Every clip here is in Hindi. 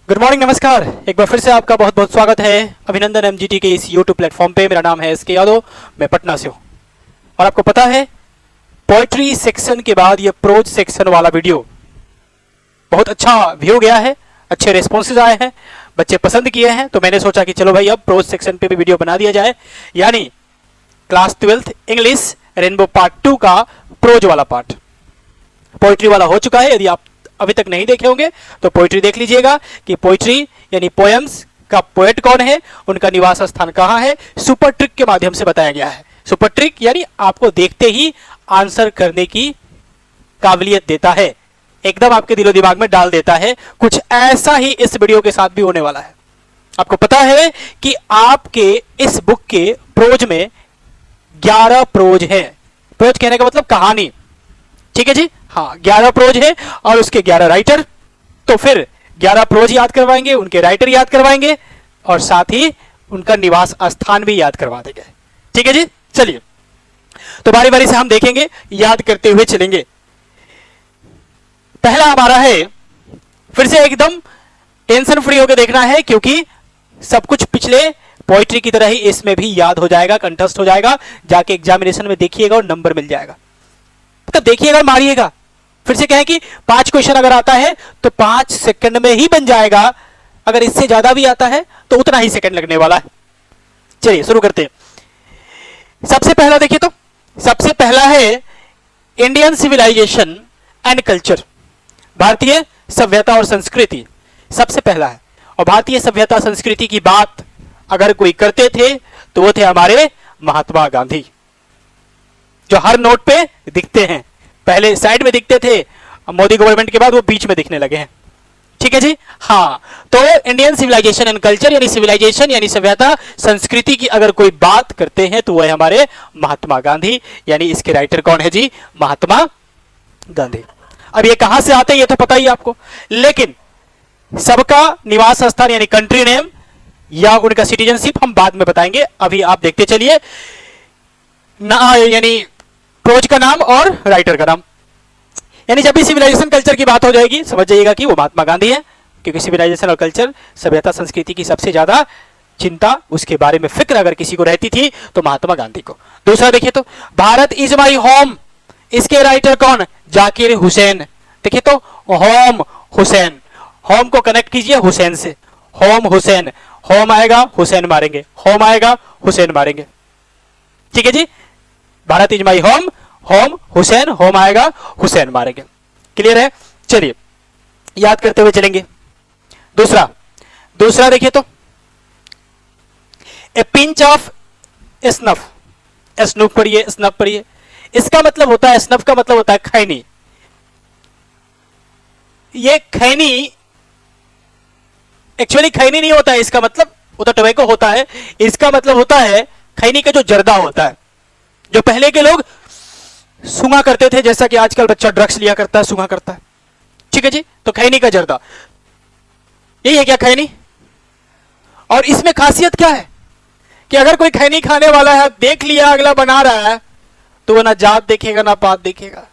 गुड मॉर्निंग, नमस्कार। एक बार फिर से आपका बहुत बहुत स्वागत है अभिनंदन एमजीटी के इस यूट्यूब प्लेटफॉर्म पे। मेरा नाम है एसके यादव, मैं पटना से हूँ। और आपको पता है, पोइट्री सेक्शन के बाद ये प्रोज सेक्शन वाला वीडियो बहुत अच्छा व्यू गया है, अच्छे रिस्पॉन्सेज आए हैं, बच्चे पसंद किए हैं। तो मैंने सोचा कि चलो भाई अब प्रोज सेक्शन पे भी वीडियो बना दिया जाए, यानी class 12th English rainbow part 2 का प्रोज वाला पार्ट। पोइट्री वाला हो चुका है, यदि आप अभी तक नहीं देखे होंगे तो पोइट्री देख लीजिएगा कि पोइट्री यानी पोएम्स का पोएट कौन है, उनका निवास स्थान कहाँ है, सुपर ट्रिक के माध्यम से बताया गया है। सुपर ट्रिक यानी आपको देखते ही आंसर करने की काबिलियत देता है, एकदम आपके दिलो दिमाग में डाल देता है। कुछ ऐसा ही इस वीडियो के साथ भी होने वाला है। आपको पता है कि आपके इस बुक के प्रोज में 11 प्रोज है। प्रोज कहने का मतलब कहानी, ठीक है जी। हाँ, 11 प्रोज है और उसके 11 राइटर। तो फिर 11 प्रोज याद करवाएंगे, उनके राइटर याद करवाएंगे और साथ ही उनका निवास स्थान भी याद करवा देंगे, ठीक है जी। चलिए, तो बारी बारी से हम देखेंगे, याद करते हुए चलेंगे। पहला हमारा है, फिर से एकदम टेंशन फ्री होकर देखना है, क्योंकि सब कुछ पिछले पोइट्री की तरह ही इसमें भी याद हो जाएगा, कंठस्थ हो जाएगा। जाके एग्जामिनेशन में देखिएगा और नंबर मिल जाएगा। तो देखिएगा, मारिएगा। फिर से कहें कि 5 क्वेश्चन अगर आता है तो 5 सेकंड में ही बन जाएगा। अगर इससे ज्यादा भी आता है तो उतना ही सेकंड लगने वाला है। चलिए शुरू करते हैं। सबसे पहला देखिए, तो सबसे पहला है इंडियन सिविलाइजेशन एंड कल्चर, भारतीय सभ्यता और संस्कृति। सबसे पहला है। और भारतीय सभ्यता संस्कृति की बात अगर कोई करते थे तो वो थे हमारे महात्मा गांधी, जो हर नोट पे दिखते हैं। पहले साइड में दिखते थे, मोदी गवर्नमेंट के बाद वो बीच में दिखने लगे हैं, ठीक है जी। हाँ, तो इंडियन सिविलाइजेशन एंड कल्चर यानी सिविलाइजेशन यानी सभ्यता संस्कृति की अगर कोई बात करते हैं तो वह है हमारे महात्मा गांधी, यानी इसके राइटर कौन है जी, महात्मा गांधी। अब ये कहां से आते हैं ये तो पता ही आपको, लेकिन सबका निवास स्थान यानी कंट्री नेम या उनका सिटीजनशिप हम बाद में बताएंगे। अभी आप देखते चलिए, यानी प्रोज का नाम और राइटर का नाम। यानी जब भी सिविलाइजेशन कल्चर की बात हो जाएगी समझ जाइएगा कि वो महात्मा गांधी है, क्योंकि सिविलाइजेशन और कल्चर सभ्यता संस्कृति की सबसे ज्यादा चिंता, उसके बारे में फिक्र अगर किसी को रहती थी तो महात्मा गांधी को। दूसरा देखिए, तो भारत इज माई होम, इसके राइटर कौन, जाकिर हुसैन। देखिए तो होम हुसैन, होम को कनेक्ट कीजिए हुसैन से। होम हुसैन, होम आएगा हुसैन मारेंगे, होम आएगा हुसैन मारेंगे, ठीक है जी। Bharat is my home, home Hussain, home आएगा हुसैन मारेंगे। क्लियर है। चलिए याद करते हुए चलेंगे। दूसरा देखिए, तो ए पिंच ऑफ स्नफ, स्नूफ पढ़िए, स्नफ पढ़िए। इसका मतलब होता है, स्नफ का मतलब होता है खैनी। ये खैनी एक्चुअली खैनी नहीं होता है, इसका मतलब वो तो टोबैको होता है। इसका मतलब होता है खैनी का जो जर्दा होता है, जो पहले के लोग सूंघा करते थे, जैसा कि आजकल बच्चा ड्रग्स लिया करता है, सूंघा करता है, ठीक है जी। तो खैनी का जर्दा यही है क्या, खैनी। और इसमें खासियत क्या है कि अगर कोई खैनी खाने वाला है, देख लिया अगला बना रहा है, तो वो ना जात देखेगा, ना पात देखेगा,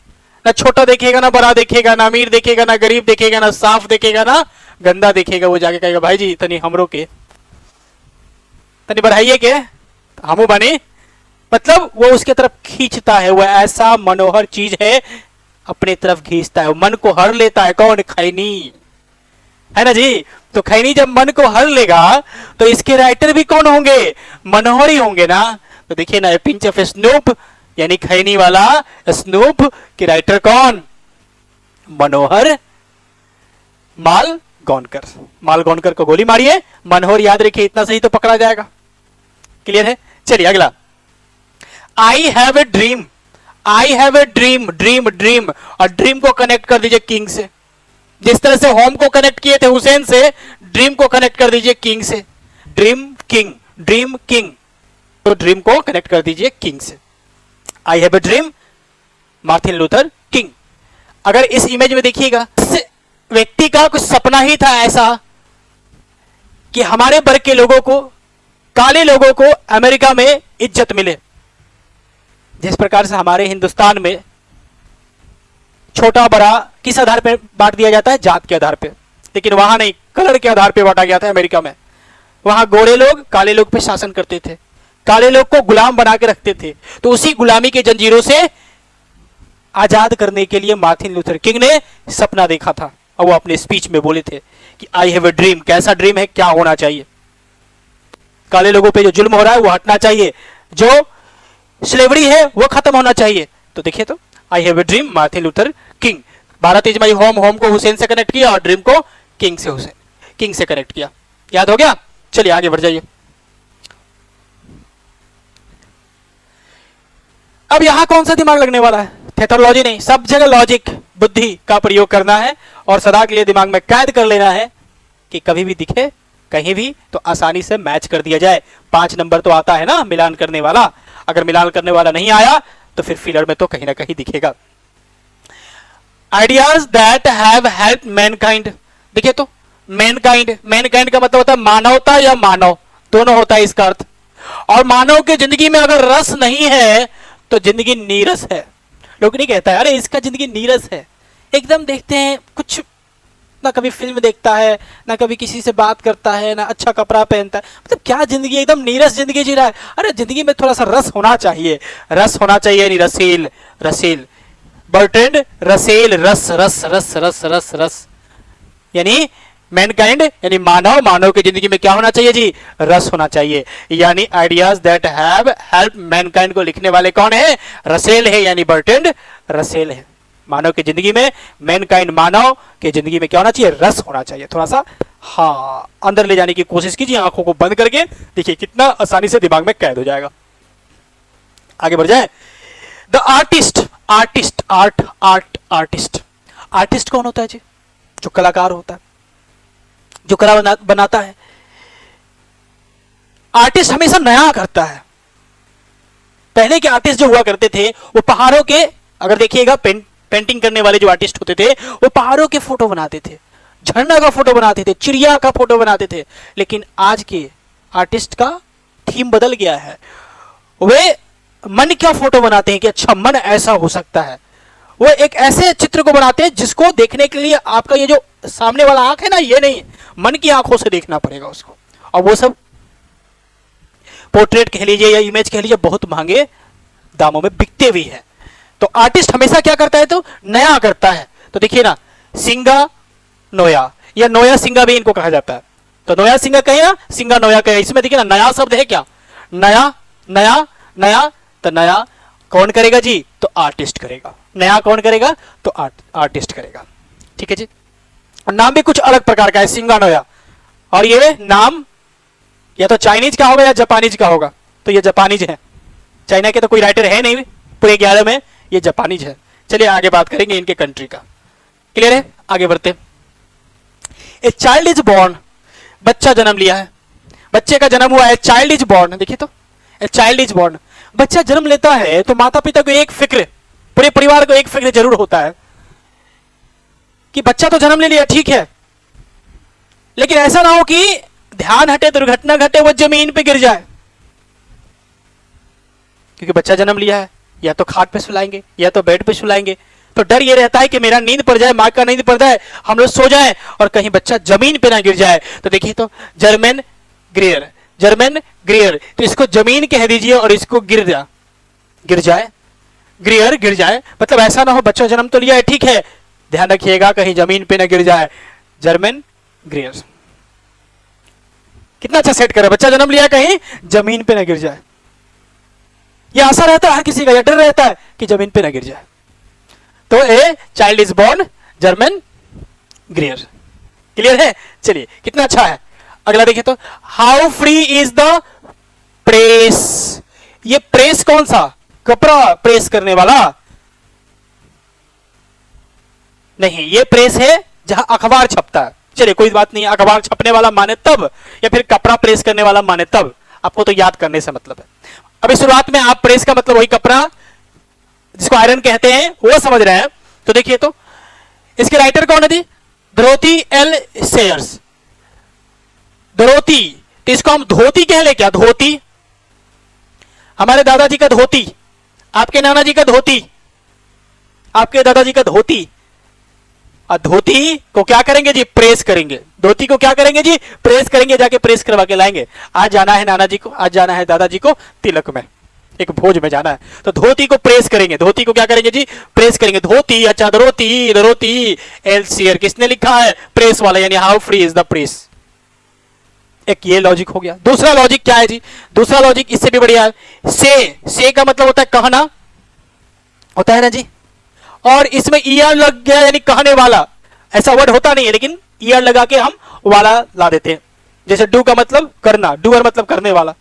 ना छोटा देखेगा, ना बड़ा देखेगा, ना अमीर देखेगा, ना गरीब देखेगा, ना साफ देखेगा, ना गंदा देखेगा। वो जाके कहेगा भाई जी तनी हमरो के तनी बढ़ाइए के हमू बने। मतलब वो उसके तरफ खींचता है, वो ऐसा मनोहर चीज है, अपने तरफ खींचता है, मन को हर लेता है। कौन, खैनी, है ना जी। तो खैनी जब मन को हर लेगा तो इसके राइटर भी कौन होंगे, मनोहर ही होंगे ना। तो देखिए ना, पिंच ऑफ स्नूप यानी खैनी वाला स्नूप के राइटर कौन, मनोहर मालगौनकर। मालगौनकर को गोली मारिए, मनोहर याद रखिए, इतना सही तो पकड़ा जाएगा। क्लियर है। चलिए अगला, I have a dream. I have a dream, dream dream, और ड्रीम को कनेक्ट कर दीजिए किंग से। जिस तरह से होम को कनेक्ट किए थे हुसैन से, ड्रीम को कनेक्ट कर दीजिए किंग से। ड्रीम किंग, ड्रीम किंग, तो ड्रीम को कनेक्ट कर दीजिए किंग से। I have a dream, Martin Luther king. अगर इस इमेज में देखिएगा, इस व्यक्ति का कुछ सपना ही था ऐसा कि हमारे वर्ग के लोगों को, काले लोगों को अमेरिका में इज्जत मिले। जिस प्रकार से हमारे हिंदुस्तान में छोटा बड़ा किस आधार पर बांट दिया जाता है, जात के आधार पर, लेकिन वहां नहीं, कलर के आधार पे बांटा गया था अमेरिका में। वहां गोरे लोग काले लोग पे शासन करते थे, काले लोग को गुलाम बना के रखते थे। तो उसी गुलामी के जंजीरों से आजाद करने के लिए मार्टिन लूथर किंग ने सपना देखा था और वो अपने स्पीच में बोले थे कि आई हैव अ ड्रीम। कैसा ड्रीम है, क्या होना चाहिए? काले लोगों पे जो जुल्म हो रहा है वो हटना चाहिए, जो स्लेवरी है वो खत्म होना चाहिए। तो देखिए, तो I have a dream, Martin Luther king. Bharat is my home, home को हुसैन से कनेक्ट किया और ड्रीम को किंग से कनेक्ट किया। याद हो गया? चलिए आगे बढ़ जाइए। अब यहां कौन सा दिमाग लगने वाला है? थेथोलॉजी नहीं, सब जगह लॉजिक, बुद्धि का प्रयोग करना है और सदा के लिए दिमाग में कैद कर लेना है कि कभी भी दिखे कहीं भी तो आसानी से मैच कर दिया जाए। 5 नंबर तो आता है ना मिलान करने वाला। अगर मिलान करने वाला नहीं आया तो फिर फिलर में तो कहीं ना कहीं दिखेगा। Ideas that have help Mankind. देखिए, तो मैनकाइंड का मतलब होता है मानवता या मानव, दोनों होता है इसका अर्थ। और मानव के जिंदगी में अगर रस नहीं है तो जिंदगी नीरस है। लोग नहीं कहता है अरे इसका जिंदगी नीरस है, एकदम देखते हैं कुछ ना, कभी फिल्म देखता है ना, कभी किसी से बात करता है ना, अच्छा कपड़ा पहनता है, मतलब क्या जिंदगी, एकदम नीरस जिंदगी जी रहा है। अरे जिंदगी में थोड़ा सा रस होना चाहिए, रस होना चाहिए, यानी रसेल, रसेल, बर्ट्रैंड रसेल, रस रस रस रस रस रस, यानी मैनकाइंड यानी मानव, मानव की जिंदगी में क्या होना चाहिए जी? रस होना चाहिए। यानी ideas that have help Mankind को लिखने वाले कौन है? रसेल है, यानी बर्ट्रैंड रसेल है। मानव की जिंदगी में, मैनकाइंड मानव की जिंदगी में क्या होना चाहिए? रस होना चाहिए। थोड़ा सा हाँ अंदर ले जाने की कोशिश कीजिए, आंखों को बंद करके देखिए कितना आसानी से दिमाग में कैद हो जाएगा। आगे बढ़ जाए। The artist, artist, artist, artist कौन होता है जी? जो कलाकार होता है, जो कला बनाता है। आर्टिस्ट हमेशा नया करता है। पहले के आर्टिस्ट जो हुआ करते थे वो पहाड़ों के, अगर देखिएगा पेंटिंग करने वाले जो आर्टिस्ट होते थे वो पहाड़ों के फोटो बनाते थे, झरना का फोटो बनाते थे, चिड़िया का फोटो बनाते थे। लेकिन आज के आर्टिस्ट का थीम बदल गया है। वे मन का फोटो बनाते हैं कि अच्छा मन ऐसा हो सकता है। वो एक ऐसे चित्र को बनाते हैं जिसको देखने के लिए आपका ये जो सामने वाला आंख है ना, ये नहीं, मन की आंखों से देखना पड़ेगा उसको। और वो सब पोर्ट्रेट कह लीजिए या इमेज कह लीजिए, बहुत महंगे दामों में बिकते भी हैं। तो आर्टिस्ट हमेशा क्या करता है? तो नया करता है। तो देखिए ना, सिंगा नोया या नोया सिंगा भी इनको कहा जाता है। तो नोया सिंगा कहे ना, सिंगा नोया कहे। इसमें देखिए ना, नया शब्द है क्या? नया, नया, नया। तो नया कौन करेगा जी? तो आर्टिस्ट करेगा। नया कौन करेगा? तो आर्टिस्ट करेगा। ठीक है जी। नाम भी कुछ अलग प्रकार का है, सिंगा नोया। और ये नाम या तो चाइनीज का होगा या जापानीज का होगा। तो ये जापानीज है, चाइना के तो कोई राइटर है नहीं पूरे 11 में, ये जापानीज है। चलिए आगे बात करेंगे इनके कंट्री का। क्लियर है? आगे बढ़ते। ए चाइल्ड इज बॉर्न, बच्चा जन्म लिया है, बच्चे का जन्म हुआ है, चाइल्ड इज बॉर्न। देखिए तो, ए चाइल्ड इज बॉर्न, बच्चा जन्म लेता है तो माता पिता को एक फिक्र, पूरे परिवार को एक फिक्र जरूर होता है कि बच्चा तो जन्म ले लिया, ठीक है, लेकिन ऐसा ना हो कि ध्यान हटे, दुर्घटना घटे, वो जमीन पे गिर जाए। क्योंकि बच्चा जन्म लिया है, या तो खाट पे सुलाएंगे या तो बेड पे सुलाएंगे, तो डर ये रहता है कि मेरा नींद पड़ जाए, माँ का नींद पड़ जाए, हम लोग सो जाए और कहीं बच्चा जमीन पे ना गिर जाए। तो देखिए तो, जर्मन ग्रियर, जर्मन ग्रियर, तो इसको जमीन कह दीजिए और इसको गिर जाए, ग्रियर गिर जाए, मतलब ऐसा ना हो बच्चा जन्म तो लिया है, ठीक है, ध्यान रखिएगा कहीं जमीन पे ना गिर जाए। जर्मन ग्रियर कितना अच्छा सेट करे, बच्चा जन्म लिया कहीं जमीन पे ना गिर जाए। ये आशा रहता है हर किसी का, यह डर रहता है कि जमीन पे ना गिर जाए। तो a child is born, German ग्रियर। Clear है? चलिए कितना अच्छा है। अगला देखिए तो, how free is the press. ये प्रेस कौन सा? कपड़ा प्रेस करने वाला नहीं, ये प्रेस है जहां अखबार छपता है। चलिए कोई बात नहीं, अखबार छपने वाला माने तब, या फिर कपड़ा प्रेस करने वाला माने तब, आपको तो याद करने से मतलब है। अभी शुरुआत में आप प्रेस का मतलब वही कपड़ा जिसको आयरन कहते हैं वो समझ रहे हैं। तो देखिए तो, इसके राइटर कौन है जी? Dorothy L Sayers. डोरोथी, तो इसको हम धोती कह ले क्या? धोती, हमारे दादाजी का धोती, आपके नाना जी का धोती, आपके दादाजी का धोती, और धोती को क्या करेंगे जी, प्रेस करेंगे। धोती को क्या करेंगे जी, प्रेस करेंगे, जाके प्रेस करवा के लाएंगे। आज जाना है नाना जी को, आज जाना है दादाजी को तिलक में, एक भोज में जाना है, तो धोती को प्रेस करेंगे। धोती को क्या करेंगे जी, प्रेस करेंगे। धोती, अच्छा धोती, धोती एल्सियर किसने लिखा है, प्रेस वाला, यानी how free is the press. एक ये लॉजिक हो गया। दूसरा लॉजिक क्या है जी, दूसरा लॉजिक इससे भी बढ़िया है। से का मतलब होता है कहना, होता है ना जी, और इसमें ईआर लग गया यानी कहने वाला। ऐसा वर्ड होता नहीं है लेकिन ईआर लगा के हम वाला ला देते हैं। जैसे डू का मतलब करना, डूअर मतलब करने वाला,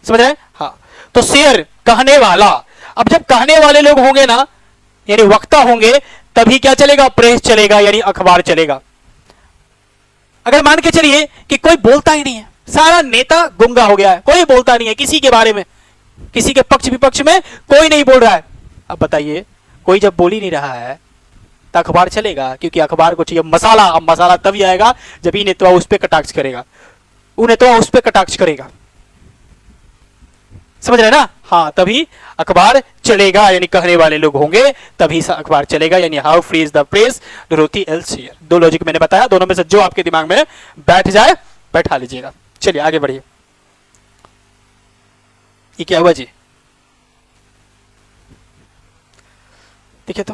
समझ रहे हैं? हाँ, तो शेयर कहने वाला। अब जब कहने वाले लोग होंगे ना, यानी वक्ता होंगे, तभी क्या चलेगा, प्रेस चलेगा, यानी अखबार चलेगा। अगर मान के चलिए कि कोई बोलता ही नहीं है, सारा नेता गुंगा हो गया है, कोई बोलता नहीं है किसी के बारे में, किसी के पक्ष विपक्ष में कोई नहीं बोल रहा है, अब बताइए, कोई जब बोल ही नहीं रहा है तो अखबार चलेगा? क्योंकि अखबार को चाहिए मसाला। अब मसाला तभी आएगा जब ये नेता उस पर कटाक्ष करेगा, वो नेता उस पर कटाक्ष करेगा, समझ रहे ना? हाँ, तभी अखबार चलेगा, यानी कहने वाले लोग होंगे तभी अखबार चलेगा, यानी how free is the press, Dorothy L Sayers. दो लॉजिक मैंने बताया, दोनों में से जो आपके दिमाग में बैठ जाए बैठा लीजिएगा। चलिए आगे बढ़िए। ये क्या हुआ जी, देखिए तो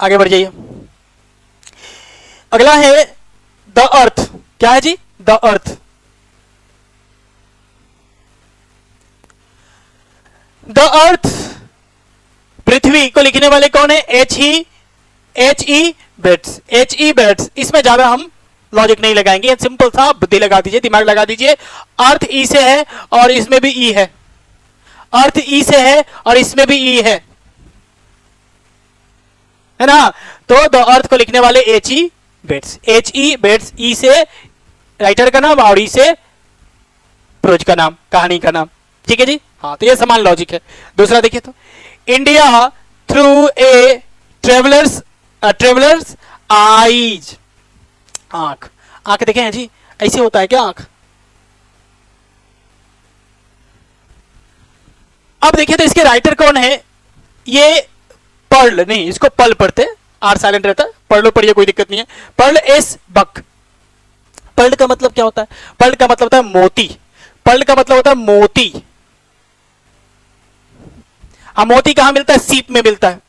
आगे बढ़ जाइए। अगला है द अर्थ। क्या है जी, द अर्थ। द अर्थ, पृथ्वी को लिखने वाले कौन है, H E Bates, H E Bates. इसमें ज्यादा हम लॉजिक नहीं लगाएंगे, सिंपल था, बुद्धि लगा दीजिए, दिमाग लगा दीजिए। अर्थ ई से है और इसमें भी ई है, अर्थ ई से है और इसमें भी ई है ना? तो द अर्थ को लिखने वाले H E Bates, H E Bates, E से राइटर का नाम और ई से प्रोज का नाम, कहानी का नाम। ठीक है जी, हाँ, तो ये समान लॉजिक है। दूसरा देखिए तो, India through a travellers eyes, आंख, आंख देखे हैं जी, ऐसे होता है क्या आंख? अब देखिए तो इसके राइटर कौन है, ये पर्ल नहीं, इसको पल पढ़ते, आर साइलेंट रहता है, पर्ल पढ़िए, कोई दिक्कत नहीं है। Pearl S Buck. पर्ल का मतलब क्या होता है, पर्ल का मतलब होता है मोती, पर्ल का मतलब होता है मोती। अब मोती कहां मिलता है, सीप में मिलता है।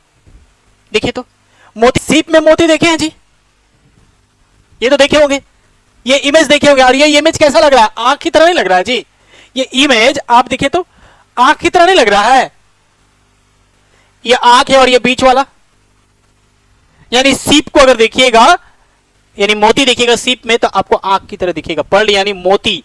देखिए तो, मोती, सीप में मोती देखे हैं जी, ये तो देखे होंगे, ये इमेज देखे होंगे। और ये इमेज कैसा लग रहा है, आंख की तरह नहीं लग रहा है जी, ये इमेज आप देखिए तो आंख की तरह नहीं लग रहा है, ये आंख है और ये बीच वाला, यानी सीप को अगर देखिएगा, यानी मोती देखिएगा सीप में, तो आपको आंख की तरह दिखेगा, पर्ल यानी मोती।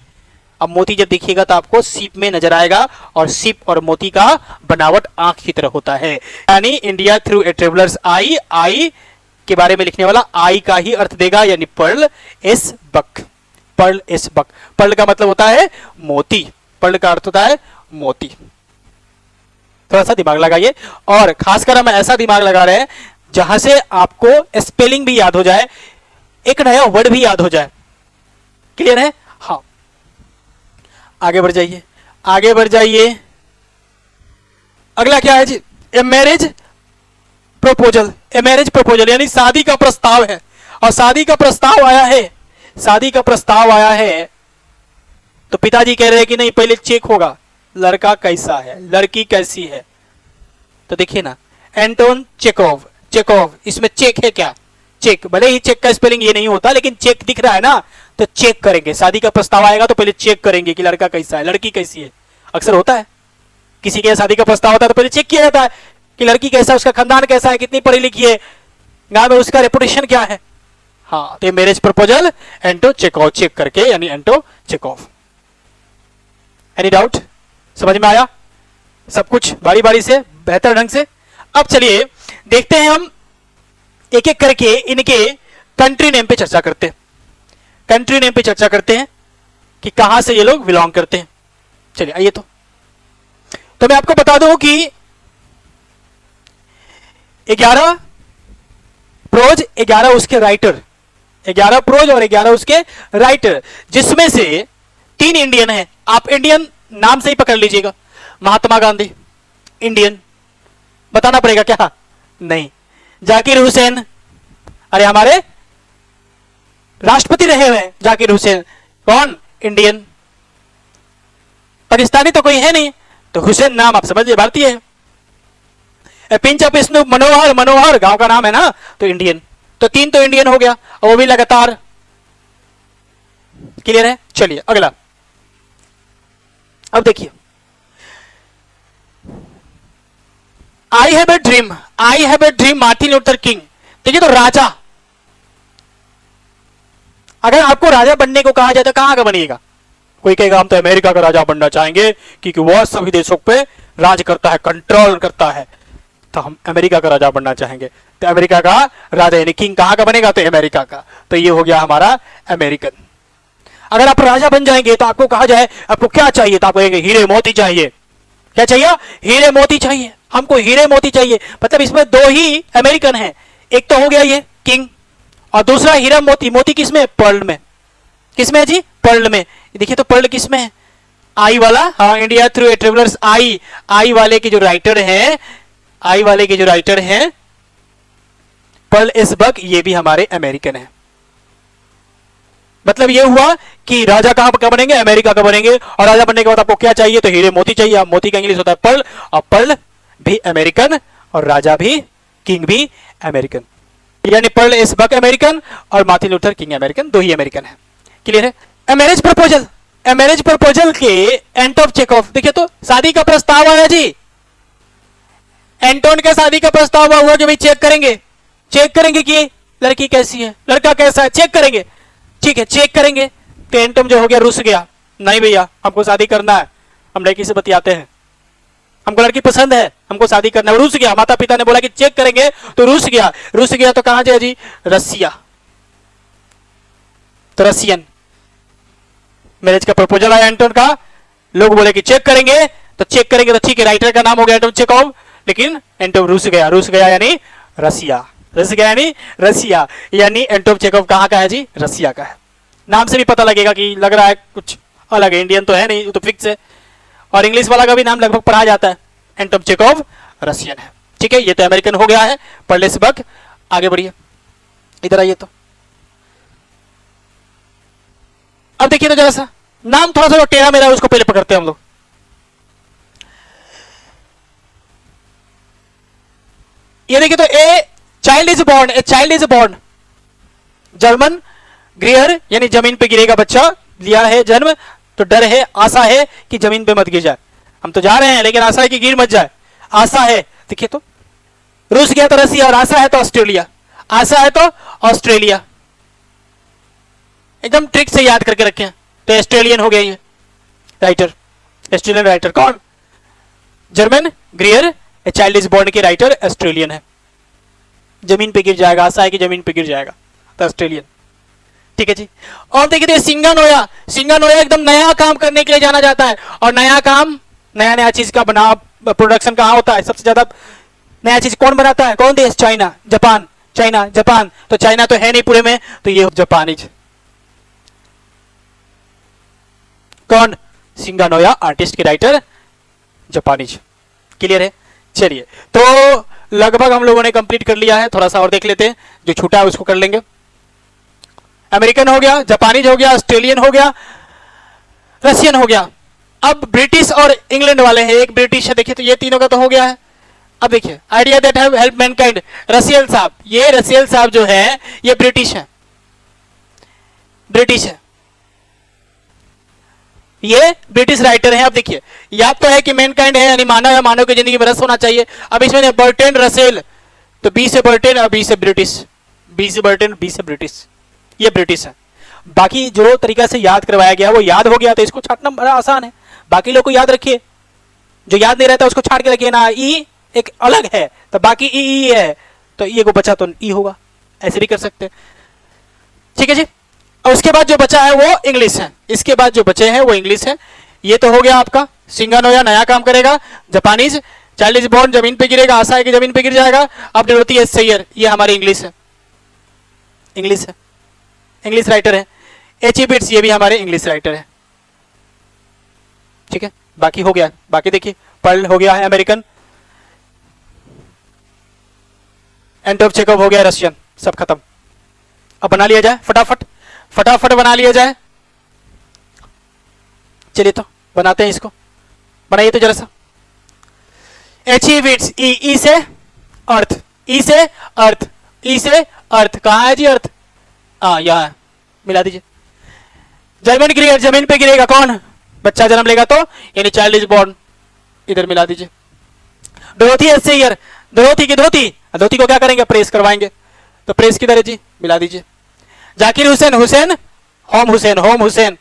अब मोती जब देखिएगा तो आपको सीप में नजर आएगा, और सीप और मोती का बनावट आंख की तरह होता है। यानी इंडिया थ्रू ए ट्रेवलर्स आई, आई के बारे में लिखने वाला आई का ही अर्थ देगा, यानी Pearl S Buck, Pearl S Buck. Pearl का मतलब होता है मोती, पर्ल का अर्थ होता है मोती। थोड़ा सा दिमाग लगाइए, और खासकर हम ऐसा दिमाग लगा रहे हैं जहां से आपको स्पेलिंग भी याद हो जाए, एक नया वर्ड भी याद हो जाए। क्लियर है? हाँ, आगे बढ़ जाइए, आगे बढ़ जाइए। अगला क्या है जी, a marriage proposal. A marriage proposal यानी शादी का प्रस्ताव है, और शादी का प्रस्ताव आया है, शादी का प्रस्ताव आया है, तो पिताजी कह रहे हैं कि नहीं, पहले चेक होगा, लड़का कैसा है, लड़की कैसी है। तो देखिए ना, एंटोन चेकोव, चेकोव, इसमें चेक है क्या, चेक, भले ही चेक का स्पेलिंग ये नहीं होता, लेकिन चेक दिख रहा है ना, तो चेक करेंगे। शादी का प्रस्ताव आएगा तो पहले चेक करेंगे कि लड़का कैसा है, लड़की कैसी है। अक्सर होता है, किसी के शादी का प्रस्ताव होता है तो पहले चेक किया जाता है कि लड़की कैसा है, उसका खानदान कैसा है, कितनी पढ़ी लिखी है, गांव में उसका रेपुटेशन क्या है। हाँ, तो मैरिज प्रपोजल एंटो चेकोव, चेक करके, यानी एंटो चेकोव। एनी डाउट, समझ में आया सब कुछ बारी बारी से, बेहतर ढंग से? अब चलिए देखते हैं, हम एक एक करके इनके कंट्री नेम पे चर्चा करते हैं, कंट्री नेम पे चर्चा करते हैं कि कहां से ये लोग बिलोंग करते हैं। चलिए आइए, तो मैं आपको बता दूं कि 11 प्रोज, 11 उसके राइटर, 11 प्रोज और 11 उसके राइटर, जिसमें से 3 इंडियन है। आप इंडियन नाम से ही पकड़ लीजिएगा, महात्मा गांधी इंडियन, बताना पड़ेगा क्या, नहीं। जाकिर हुसैन, अरे हमारे राष्ट्रपति रहे हुए हैं जाकिर हुसैन, कौन? इंडियन। पाकिस्तानी तो कोई है नहीं, तो हुसैन नाम आप समझिए भारतीय है। पिंच ऑफ स्नूप, मनोहर, मनोहर गांव का नाम है ना, तो इंडियन। तो 3 तो इंडियन हो गया, और वो भी लगातार। क्लियर है? चलिए अगला। अब देखिए, I have a dream, I have a dream, Martin Luther king. देखिए, तो राजा, अगर आपको राजा बनने को कहा जाए तो कहां का बनिएगा? कोई कहेगा हम तो अमेरिका का राजा बनना चाहेंगे क्योंकि वह सभी देशों पे राज करता है, कंट्रोल करता है, तो हम अमेरिका का राजा बनना चाहेंगे। तो अमेरिका का राजा यानी किंग कहां का बनेगा? तो अमेरिका का। तो ये हो गया हमारा अमेरिकन। अगर आप राजा बन जाएंगे तो आपको कहा जाए आपको क्या चाहिए, तो आप कहेंगे हीरे मोती चाहिए। क्या चाहिए? हीरे मोती चाहिए, हमको हीरे मोती चाहिए। मतलब इसमें 2 ही अमेरिकन हैं, एक तो हो गया ये किंग, और दूसरा हीरा मोती। मोती किसमें? पर्ल में। किसमें है जी? पर्ल में। देखिए, तो पर्ल किसमें है? आई वाला, हाँ, इंडिया थ्रू ए ट्रेवलर्स। आई, आई वाले के जो राइटर हैं, आई वाले के जो राइटर हैं पर्ल एस बक, ये भी हमारे अमेरिकन है। मतलब ये हुआ कि राजा कहां का बनेंगे? अमेरिका का बनेंगे। और राजा बनने के बाद आपको क्या चाहिए? तो हीरे मोती चाहिए। अब मोती का इंग्लिश होता है पर्ल, और पर्ल भी अमेरिकन, और राजा भी, किंग भी अमेरिकन। यानी पर्ल एस बक अमेरिकन और मार्टिन लूथर किंग अमेरिकन, 2 ही अमेरिकन है। क्लियर है? ए marriage proposal, a marriage proposal के एंटोन चेखोव। देखिए, तो शादी का प्रस्ताव आया जी, एंटोन के शादी का प्रस्ताव हुआ, जो भी चेक करेंगे, चेक करेंगे कि लड़की कैसी है, लड़का कैसा है, चेक करेंगे। ठीक है, चेक करेंगे। तो एंटोन जो हो गया, रुस गया, नहीं भैया हमको शादी करना है, हम लड़की से बतियाते हैं, हमको लड़की पसंद है, हमको शादी करना है। रूस गया, माता पिता ने बोला कि चेक करेंगे, तो रूस गया। रूस गया तो कहां जाए जी? रसिया। तो रसियन मैरिज का प्रपोजल आया एंटोन का, लोग बोले कि चेक करेंगे, तो चेक करेंगे तो ठीक है, राइटर का नाम हो गया एंटोन चेखोव, लेकिन एंटोन रूस गया। रूस गया यानी रसिया, रूस गया यानी रसिया, यानी एंटोन चेखोव कहां का है जी? रसिया का है। नाम से भी पता लगेगा कि लग रहा है कुछ अलग है, इंडियन तो है नहीं, तो फिक्स है। और इंग्लिश वाला का भी नाम लगभग पढ़ा जाता है, एंटोन चेखोव रसियन है। ठीक है, ये तो अमेरिकन हो गया है। Pearl S Buck. आगे बढ़िए, इधर आइए। तो अब देखिए, तो जरा सा नाम थोड़ा सा टेढ़ा मेरा, उसको पहले पकड़ते हैं हम लोग। ये देखिए, तो a child is born, a child is born, German ग्रियर, यानी जमीन पे गिरेगा बच्चा, लिया है जन्म, तो डर है, आशा है कि जमीन पे मत गिर जाए। हम तो जा रहे हैं, लेकिन आशा है कि गिर मत जाए, आशा है। देखिए, तो रूस गया तो रसिया, और आशा है तो ऑस्ट्रेलिया, आशा है तो ऑस्ट्रेलिया। एकदम ट्रिक से याद करके रखें। तो ऑस्ट्रेलियन हो गया ये राइटर, ऑस्ट्रेलियन राइटर कौन? German ग्रियर, a child is born के राइटर ऑस्ट्रेलियन है। जमीन पे गिर जाएगा, आशा है कि जमीन पे गिर जाएगा, तो ऑस्ट्रेलियन। ठीक है जी। और देखिए, तो सिंगानोया, सिंगानोया एकदम नया काम करने के लिए जाना जाता है, और नया काम, नया नया चीज का बना प्रोडक्शन कहां होता है? सबसे ज्यादा नया चीज कौन बनाता है? कौन देश? China, Japan, China, Japan. तो चाइना तो है नहीं पूरे में, तो ये जापानीज। कौन? सिंगानोया, आर्टिस्ट के राइटर, जापानीज। क्लियर है? चलिए, तो लगभग हम लोगों ने कंप्लीट कर लिया है, थोड़ा सा और देख लेते हैं, जो छूटा है उसको कर लेंगे। अमेरिकन हो गया, जापानीज हो गया, ऑस्ट्रेलियन हो गया, रशियन हो गया। अब ब्रिटिश और इंग्लैंड वाले हैं, एक ब्रिटिश है। देखिए, तो ये तीनों का तो हो गया है। अब देखिए, idea that have help mankind, Russell साहब, ये रसियल साहब जो है ये ब्रिटिश है, ब्रिटिश है, ये ब्रिटिश राइटर है। अब देखिए, याद तो है कि मैनकाइंड है यानी मानव है, मानव की जिंदगी में रस होना चाहिए। अब इसमें बर्टन रसेल, तो बी से बर्टन और बी से ब्रिटिश, बी से बर्टन बी से ब्रिटिश, ये ब्रिटिश है। बाकी जो तरीका से याद करवाया गया वो याद हो गया, तो इसको छाटना बड़ा आसान है। बाकी लोग को याद रखिए, जो याद नहीं रहता उसको छाट के रखिए ना। ई एक अलग है, तो बाकी ई है, तो ये को बचा तो ई होगा, ऐसे भी कर सकते हैं। ठीक है जी। और उसके बाद जो बचा है वो इंग्लिश है, इसके बाद जो बचे हैं वो इंग्लिश है। ये तो हो गया आपका सिंगानोया, नया काम करेगा। जापानीज, चाइल्ड इज बॉर्न, जमीन पे गिरेगा, आशा है कि जमीन पे गिर जाएगा। अब होती है सैयर, ये हमारी इंग्लिश है, इंग्लिश है, इंग्लिश राइटर है। एच.ई. बिट्स, ये भी हमारे इंग्लिश राइटर है। ठीक है, बाकी हो गया। बाकी देखिए, पर्ल हो गया है अमेरिकन, एंटोप चेकॉव हो गया रशियन, सब खत्म। अब बना लिया जाए फटाफट, फटाफट बना लिया जाए। चलिए तो बनाते हैं इसको, बनाइए तो जरा सा। एच ई से अर्थ, ई से अर्थ, ई से अर्थ, कहाँ है जी अर्थ? यहाँ मिला दीजिए। जमीन गिरेगा, जमीन पे गिरेगा कौन? बच्चा जन्म लेगा तो, यानी चाइल्ड इज बॉर्न, इधर मिला दीजिए। धोती है से ईयर, धोती की धोती, धोती को क्या करेंगे? प्रेस करवाएंगे, तो प्रेस किधर है जी? मिला दीजिए। जाकिर हुसैन, हुसैन होम हुसैन, होम हुसैन,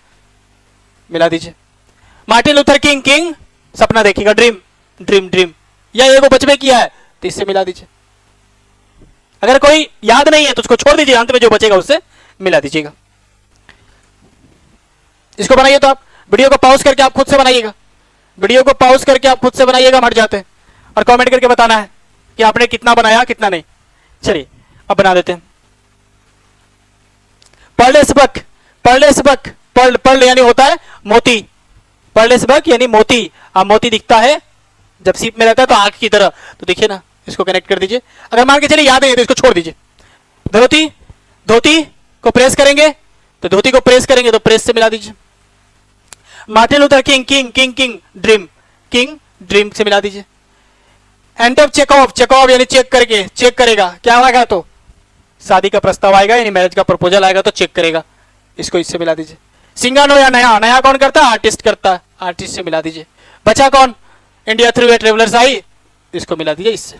मिला दीजिए। मार्टिन लूथर किंग, किंग सपना देखिएगा, ड्रीम, ड्रीम ड्रीम, या ये वो बचपन किया है तो इससे मिला दीजिए। अगर कोई याद नहीं है तो उसको छोड़ दीजिए, अंत में जो बचेगा उससे मिला दीजिएगा। इसको बनाइए तो आप वीडियो को पॉज करके आप खुद से बनाइएगा, वीडियो को पॉज करके आप खुद से बनाइएगा, हम हट जाते हैं। और कमेंट करके बताना है कि आपने कितना बनाया कितना नहीं। चलिए अब बना देते हैं। पर्ल सबक, पर्ल सबक, पर्ल, पर्ल यानी होता है मोती, पर्ल सबक यानी मोती। अब मोती दिखता है जब सीप में रहता है तो आंख की तरह, तो देखिए ना, इसको कनेक्ट कर दीजिए। अगर मान के चलिए याद नहीं है तो इसको छोड़ दीजिए। धोती, धोती को प्रेस करेंगे तो धोती को प्रेस करेंगे तो प्रेस से मिला दीजिए। Martin Luther king, king king king, dream, king dream से मिला दीजिए। एंटोप चेकॉव, चेकॉव यानी चेक करके, चेक करेगा, क्या आएगा तो शादी का प्रस्ताव आएगा, यानी मैरिज का प्रपोजल आएगा तो चेक करेगा, इसको इससे मिला दीजिए। सिंगानो या नया, नया कौन करता है? आर्टिस्ट करता है, आर्टिस्ट से मिला दीजिए। बचा कौन? इंडिया थ्रू ए ट्रेवलर्स आई, इसको मिला दीजिए इससे।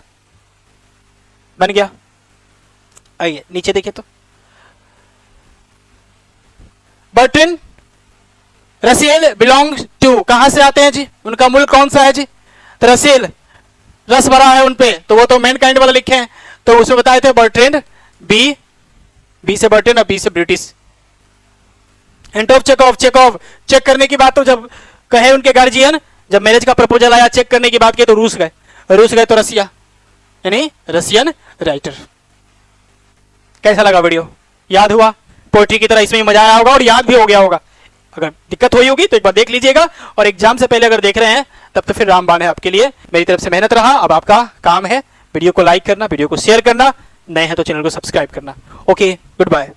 बन गया। आइए नीचे देखिए तो, बर्ट्रैंड रसेल बिलोंग्स टू, कहां से आते हैं जी? उनका मुल्क कौन सा है जी? तो रसेल, रस भरा है उनपे, तो वो तो मैन काइंड वाला लिखे हैं, तो उसमें बताए थे बर्ट्रैंड, बी, बी से बर्ट्रैंड और बी से ब्रिटिश। एंटोप चेकॉव, चेकॉव चेक करने की बात तो जब कहे उनके गार्जियन, जब मैरिज का प्रपोजल आया चेक करने की बात की तो रूस गए, रूस गए तो रसिया, यानी रसियन राइटर। कैसा लगा वीडियो? याद हुआ? पोएट्री की तरह इसमें मजा आया होगा और याद भी हो गया होगा। अगर दिक्कत हुई होगी तो एक बार देख लीजिएगा, और एग्जाम से पहले अगर देख रहे हैं तब तो फिर रामबाण है आपके लिए। मेरी तरफ से मेहनत रहा, अब आपका काम है वीडियो को लाइक करना, वीडियो को शेयर करना, नए हैं तो चैनल को सब्सक्राइब करना। Okay, good bye.